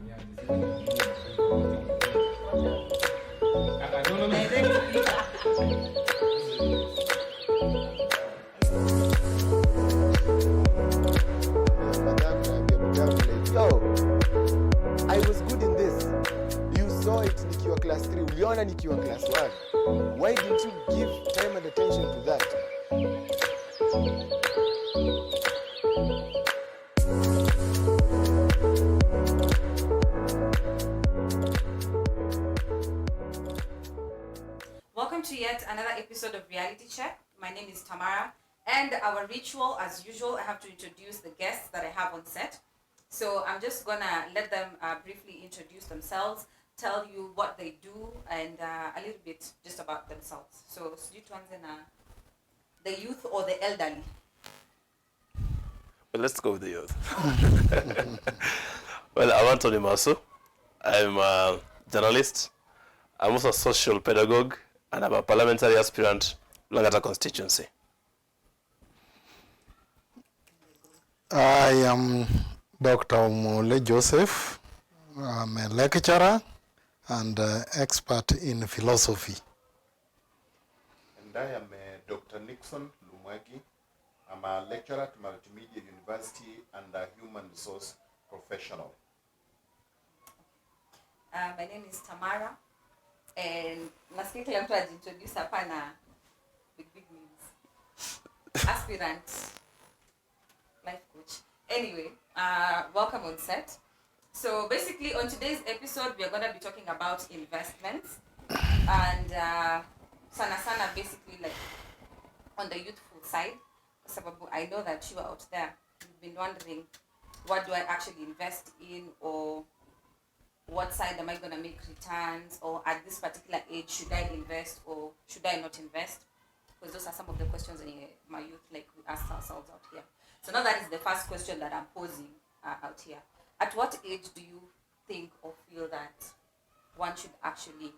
I was good in this. You saw it nikiwa class 3, uliona nikiwa class 1. Why didn't you give time and attention to that? Welcome to yet another episode of Reality Check. My name is Tamara, and our ritual, as usual, I have to introduce the guests that I have on set. So I'm just gonna let them briefly introduce themselves, tell you what they do, and a little bit just about themselves. So sijui tuanze na the youth or the elderly. Well, let's go with the youth. Well, I'm Anthony Maso. I'm a journalist. I'm also a social pedagogue, and I'm a parliamentary aspirant, Langata constituency. I am Dr. Mole Joseph. I'm a lecturer and expert in philosophy. And I am Dr. Nixon Lumwagi. I'm a lecturer at Multimedia University and a human resource professional. My name is Tamara, and nasikia kila mtu ajiintroduce hapa na big names. Aspirant, life coach. Anyway, welcome on set. So basically on today's episode, we are going to be talking about investments and sana basically like on the youthful side. Sababu, I know that you are out there, you've been wondering, what do I actually invest in, or what side am I going to make returns, or at this particular age, should I invest or should I not invest? Because those are some of the questions in my youth, like we ask ourselves out here. So now that is the first question that I'm posing out here. At what age do you think or feel that one should actually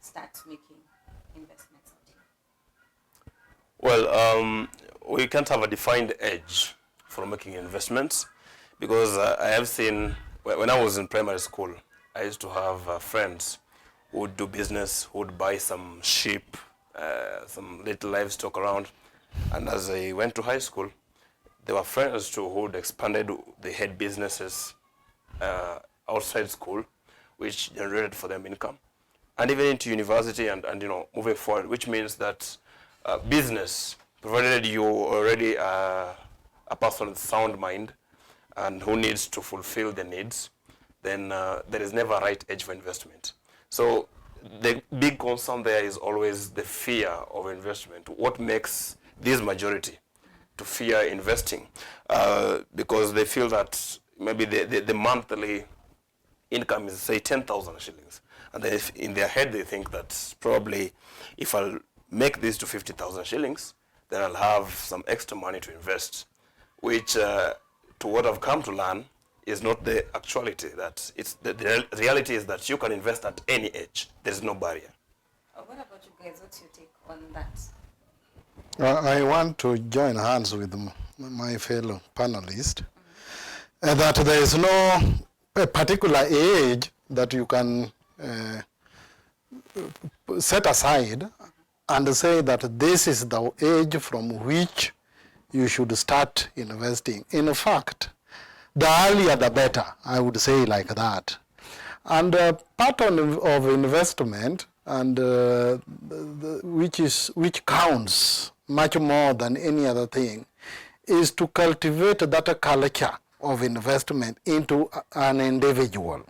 start making investments out here? Well, we can't have a defined age for making investments because I have seen, when I was in primary school, I used to have friends who would do business, who would buy some sheep, some little livestock around. And as I went to high school, there were friends too who expanded, they had businesses outside school, which generated for them income. And even into university and moving forward, which means that business, provided you already a person with sound mind and who needs to fulfill the needs, then there is never a right age for investment. So the big concern there is always the fear of investment. What makes this majority to fear investing? Because they feel that maybe the monthly income is, say, 10,000 shillings. And then in their head, they think that probably if I'll make this to 50,000 shillings, then I'll have some extra money to invest, which to what I've come to learn is not the actuality. That it's the reality is that you can invest at any age. There's no barrier. What about you guys? What's your take on that? I want to join hands with my fellow panelists that there is no particular age that you can set aside and say that this is the age from which you should start investing. In fact, the earlier the better, I would say like that. And part of investment, and which counts much more than any other thing, is to cultivate that culture of investment into an individual,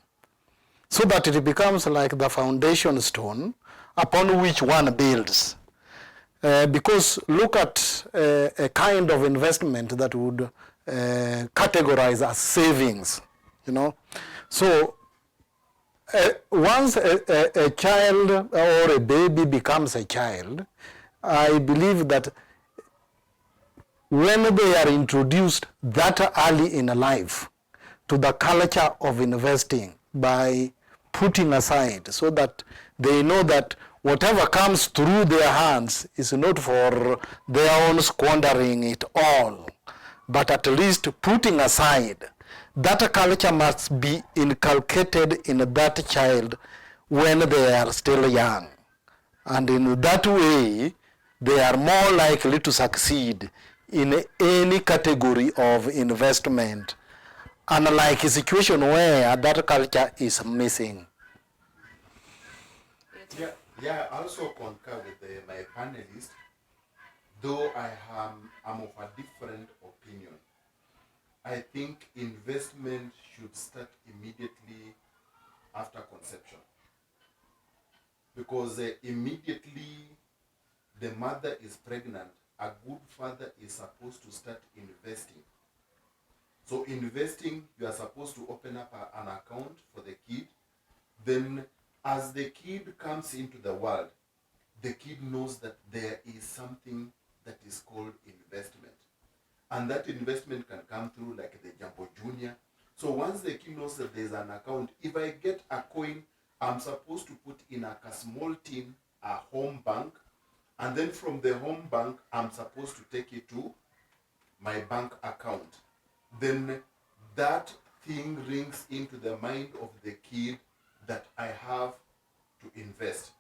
so that it becomes like the foundation stone upon which one builds. Because look at a kind of investment that would categorize as savings, So once a child or a baby becomes a child, I believe that when they are introduced that early in life to the culture of investing by putting aside, so that they know that whatever comes through their hands is not for their own squandering it all, but at least putting aside, that culture must be inculcated in that child when they are still young. And in that way, they are more likely to succeed in any category of investment, unlike a situation where that culture is missing. Yeah, I also concur with my panelist, though I'm of a different opinion. I think investment should start immediately after conception. Because immediately the mother is pregnant, a good father is supposed to start investing. So investing, you are supposed to open up an account for the kid. Then as the kid comes into the world, the kid knows that there is something that is called investment. And that investment can come through like the Jambo Junior. So once the kid knows that there's an account, if I get a coin, I'm supposed to put in a small tin, a home bank, and then from the home bank, I'm supposed to take it to my bank account. Then that thing rings into the mind of the kid that I have to invest.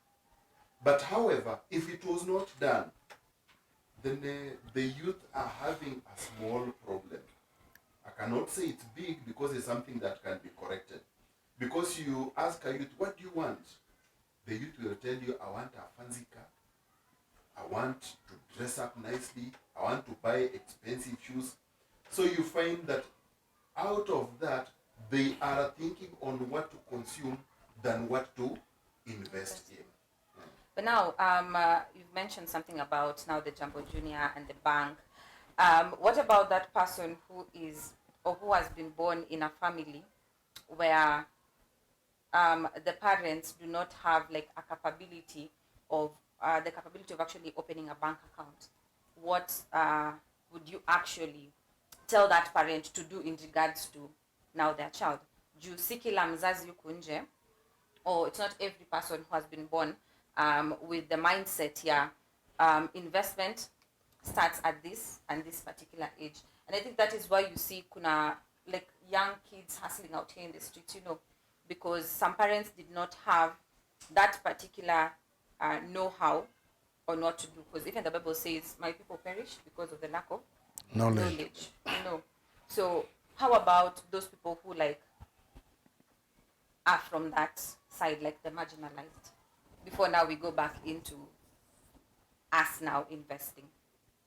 But however, if it was not done, then the youth are having a small problem. I cannot say it's big because it's something that can be corrected. Because you ask a youth, what do you want? The youth will tell you, I want a fancy car. I want to dress up nicely. I want to buy expensive shoes. So you find that out of that, they are thinking on what to consume than what to invest in. But now, you've mentioned something about now the Jambo Junior and the bank. What about that person who is or who has been born in a family where the parents do not have like a capability of the capability of actually opening a bank account? What would you actually tell that parent to do in regards to now their child? Juu si kila mzazi yuko nje, or it's not every person who has been born with the mindset investment starts at this and this particular age. And I think that is why you see kuna like young kids hustling out here in the streets, because some parents did not have that particular know-how on what to do. Because even the Bible says, my people perish because of the lack of knowledge. So how about those people who like are from that side, like the marginalized? Before now we go back into us now investing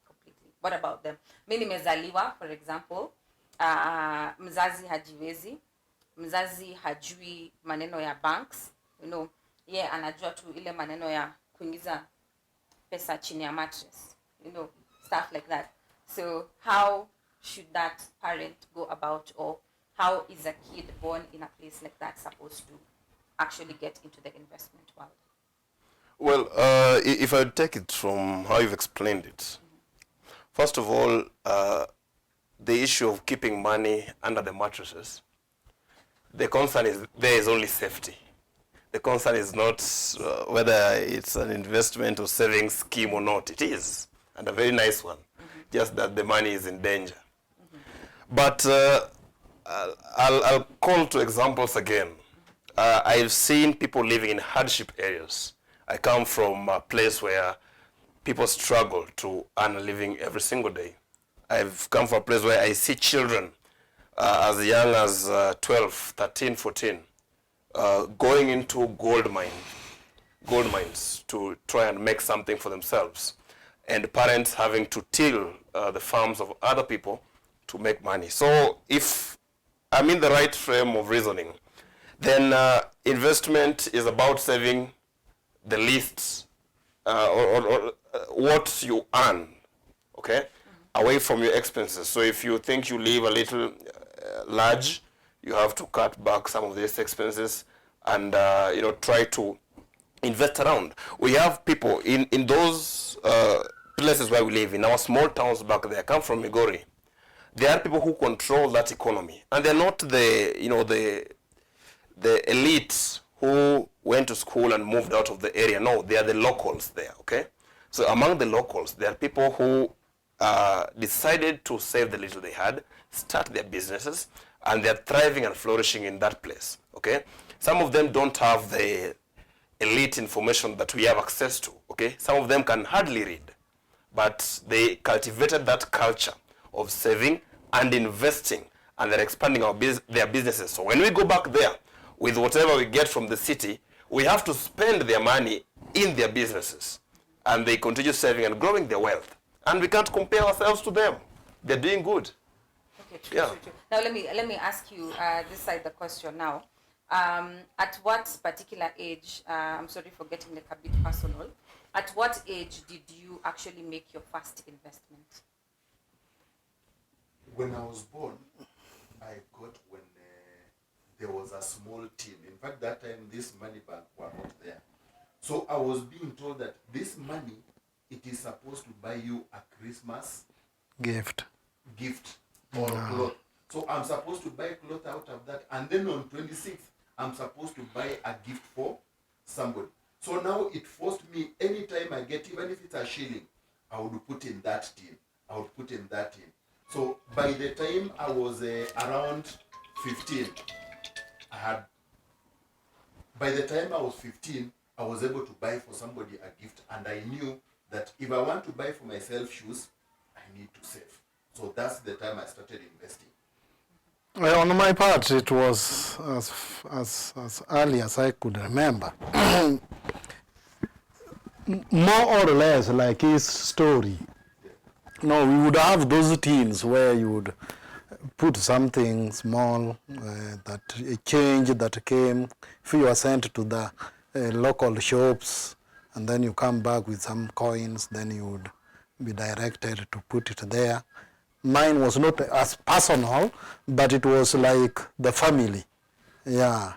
completely. What about them? Mimi nimezaliwa, for example, mzazi hajiwezi, mzazi hajui maneno ya banks, anajua tu ile maneno ya kuingiza pesa chini ya mattress, stuff like that. So how should that parent go about, or how is a kid born in a place like that supposed to actually get into the investment world? Well, if I take it from how you've explained it, first of all, the issue of keeping money under the mattresses, the concern is there is only safety. The concern is not whether it's an investment or savings scheme or not. It is, and a very nice one, just that the money is in danger. But I'll call to examples again. I've seen people living in hardship areas. I come from a place where people struggle to earn a living every single day. I've come from a place where I see children as young as 12, 13, 14, going into gold mines to try and make something for themselves, and parents having to till the farms of other people to make money. So if I'm in the right frame of reasoning, then investment is about saving the least or what you earn, okay, away from your expenses. So if you think you live a little large, you have to cut back some of these expenses and try to invest around. We have people in those places where we live, in our small towns back there. I come from Migori. There are people who control that economy, and they're not the elites who went to school and moved out of the area. No, they are the locals there, okay? So among the locals, there are people who decided to save the little they had, start their businesses, and they're thriving and flourishing in that place. Okay, some of them don't have the elite information that we have access to. Okay, some of them can hardly read, but they cultivated that culture of saving and investing, and they're expanding their businesses. So when we go back there with whatever we get from the city, we have to spend their money in their businesses, and they continue saving and growing their wealth. And we can't compare ourselves to them. They're doing good. Okay, true, Yeah. true. Now let me ask you this side the question now. At what particular age, I'm sorry for getting like a bit personal, at what age did you actually make your first investment? When I was born, I got when there was a small tin. In fact, that time this money bank were not there. So I was being told that this money, it is supposed to buy you a Christmas Gift. gift or cloth. So I'm supposed to buy cloth out of that, and then on 26th, I'm supposed to buy a gift for somebody. So now it forced me, anytime I get, even if it's a shilling, I would put in that tin. I would put in that tin. So by the time I was around 15, by the time I was 15, I was able to buy for somebody a gift, and I knew that if I want to buy for myself shoes, I need to save. So that's the time I started investing. Well, on my part, it was as early as I could remember. More or less like his story. No, we would have those teams where you would put something small, that a change that came. If you are sent to the local shops, and then you come back with some coins, then you would be directed to put it there. Mine was not as personal, but it was like the family. Yeah.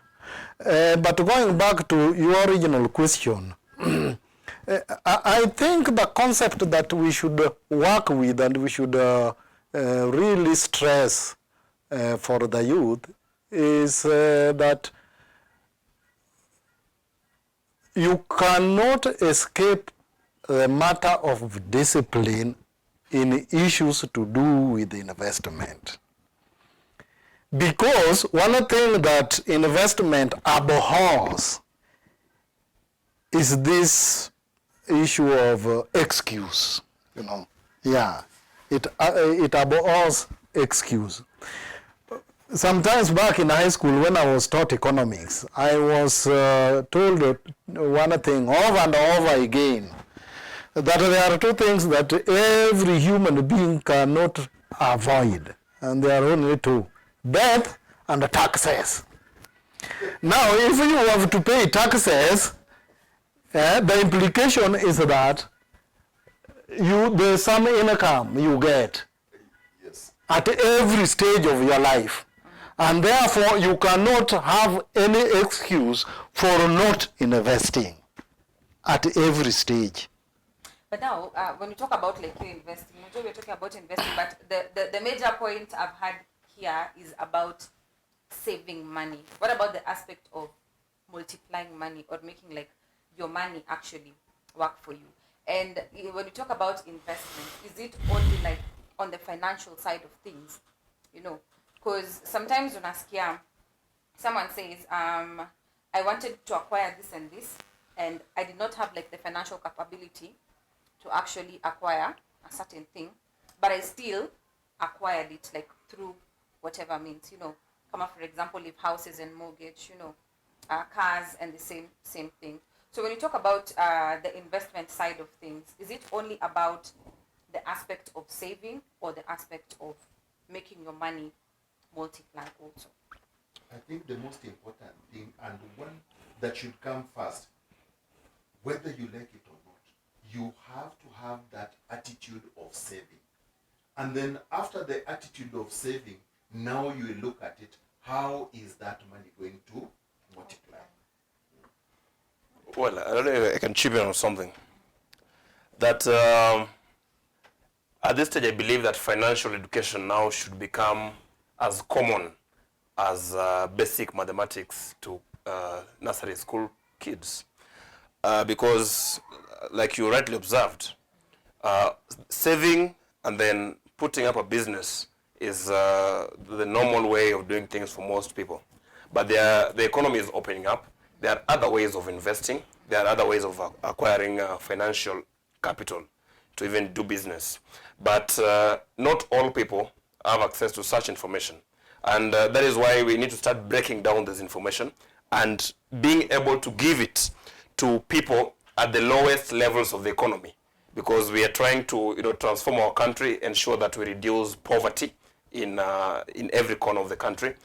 But going back to your original question, I think the concept that we should work with and we should really stress for the youth is that you cannot escape the matter of discipline in issues to do with investment. Because one thing that investment abhors is this issue of excuse, you know. Yeah, it abhors excuse. Sometimes back in high school when I was taught economics, I was told one thing over and over again, that there are two things that every human being cannot avoid, and there are only two: death and taxes. Now, if you have to pay taxes, the implication is that there's some income you get at every stage of your life, and therefore you cannot have any excuse for not investing at every stage. But now, when we talk about like you investing, we're talking about investing, but the major point I've had here is about saving money. What about the aspect of multiplying money or making like your money actually work for you? And when you talk about investment, is it only like on the financial side of things? You know, because sometimes when I scare, someone says, I wanted to acquire this and this, and I did not have like the financial capability to actually acquire a certain thing, but I still acquired it like through whatever means, you know. Come up, for example, if houses and mortgage, you know, cars and the same thing. So when you talk about the investment side of things, is it only about the aspect of saving or the aspect of making your money multiply also? I think the most important thing, and one that should come first, whether you like it or not, you have to have that attitude of saving. And then after the attitude of saving, now you look at it, how is that money going to multiply? Well, I don't know if I can chip in on something. That at this stage, I believe that financial education now should become as common as basic mathematics to nursery school kids. Because, like you rightly observed, saving and then putting up a business is the normal way of doing things for most people. But the economy is opening up. There are other ways of investing. There are other ways of acquiring financial capital to even do business. But not all people have access to such information. And that is why we need to start breaking down this information and being able to give it to people at the lowest levels of the economy, because we are trying to transform our country, ensure that we reduce poverty in every corner of the country.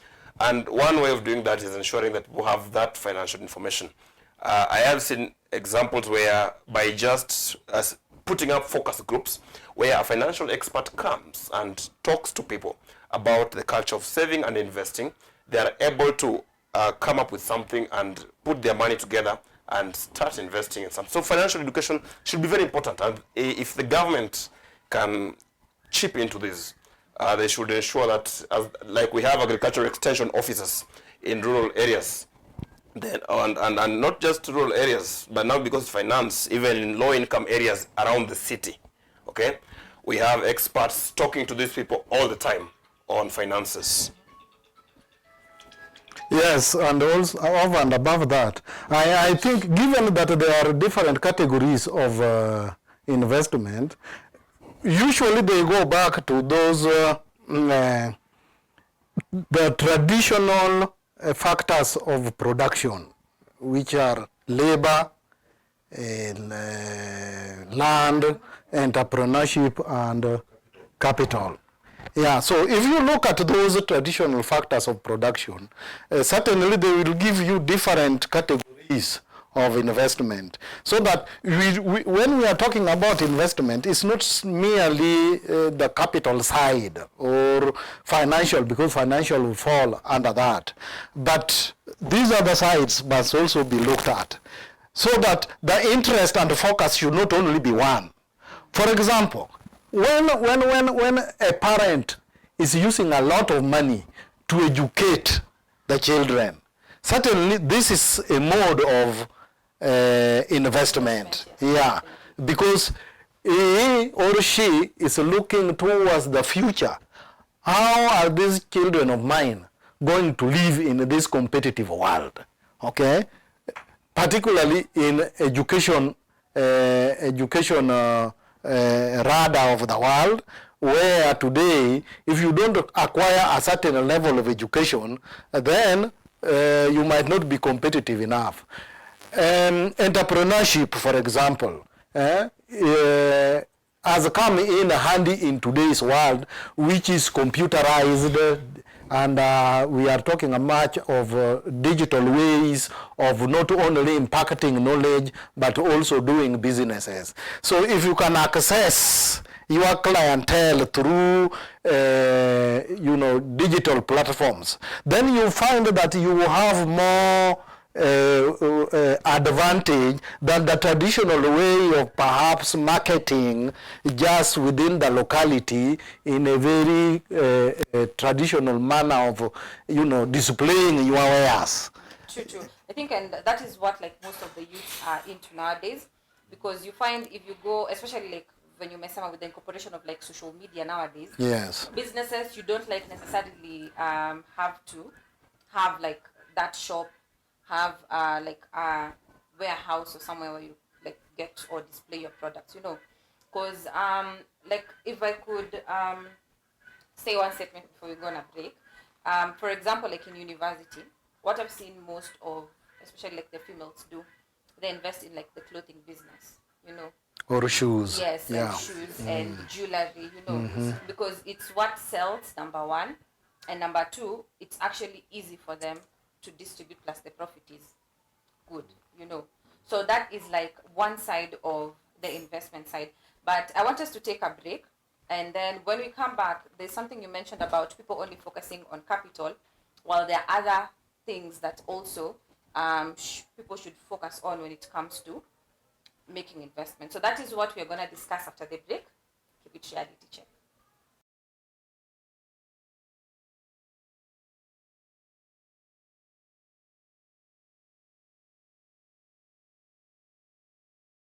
And one way of doing that is ensuring that people have that financial information. I have seen examples where by just putting up focus groups where a financial expert comes and talks to people about the culture of saving and investing, they are able to come up with something and put their money together and start investing in something. So financial education should be very important, and if the government can chip into this, they should ensure that, like we have agricultural extension officers in rural areas, then, and not just rural areas, but now because finance, even in low-income areas around the city, okay? We have experts talking to these people all the time on finances. Yes, and also over and above that, I think given that there are different categories of investment, usually they go back to those the traditional factors of production, which are labor, land, entrepreneurship, and capital. Yeah, so if you look at those traditional factors of production, certainly they will give you different categories of investment. So that when we are talking about investment, it's not merely the capital side or financial, because financial will fall under that. But these other sides must also be looked at, so that the interest and the focus should not only be one. For example, when a parent is using a lot of money to educate the children, certainly this is a mode of investment. Yeah, because he or she is looking towards the future. How are these children of mine going to live in this competitive world? Okay, particularly in education, radar of the world, where today, if you don't acquire a certain level of education, then you might not be competitive enough. Entrepreneurship, for example, has come in handy in today's world, which is computerized, and we are talking much of digital ways of not only impacting knowledge, but also doing businesses. So if you can access your clientele through digital platforms, then you find that you will have more advantage than the traditional way of perhaps marketing just within the locality in a very traditional manner of displaying your wares. True. I think, and that is what like most of the youth are into nowadays, because you find if you go, especially like when you mess up with the incorporation of like social media nowadays, yes, businesses, you don't like necessarily have to have like that shop, have like a warehouse or somewhere where you like get or display your products, because like if I could say one statement before we go on a break, for example, like in university, what I've seen most of, especially like the females do, they invest in like the clothing business, or shoes. Yes, yeah. and shoes and jewelry, because it's what sells, number one, and number two, it's actually easy for them to distribute, plus the profit is good, So that is like one side of the investment side. But I want us to take a break, and then when we come back, there's something you mentioned about people only focusing on capital, while there are other things that also people should focus on when it comes to making investment. So that is what we're going to discuss after the break. Keep it Reality Check.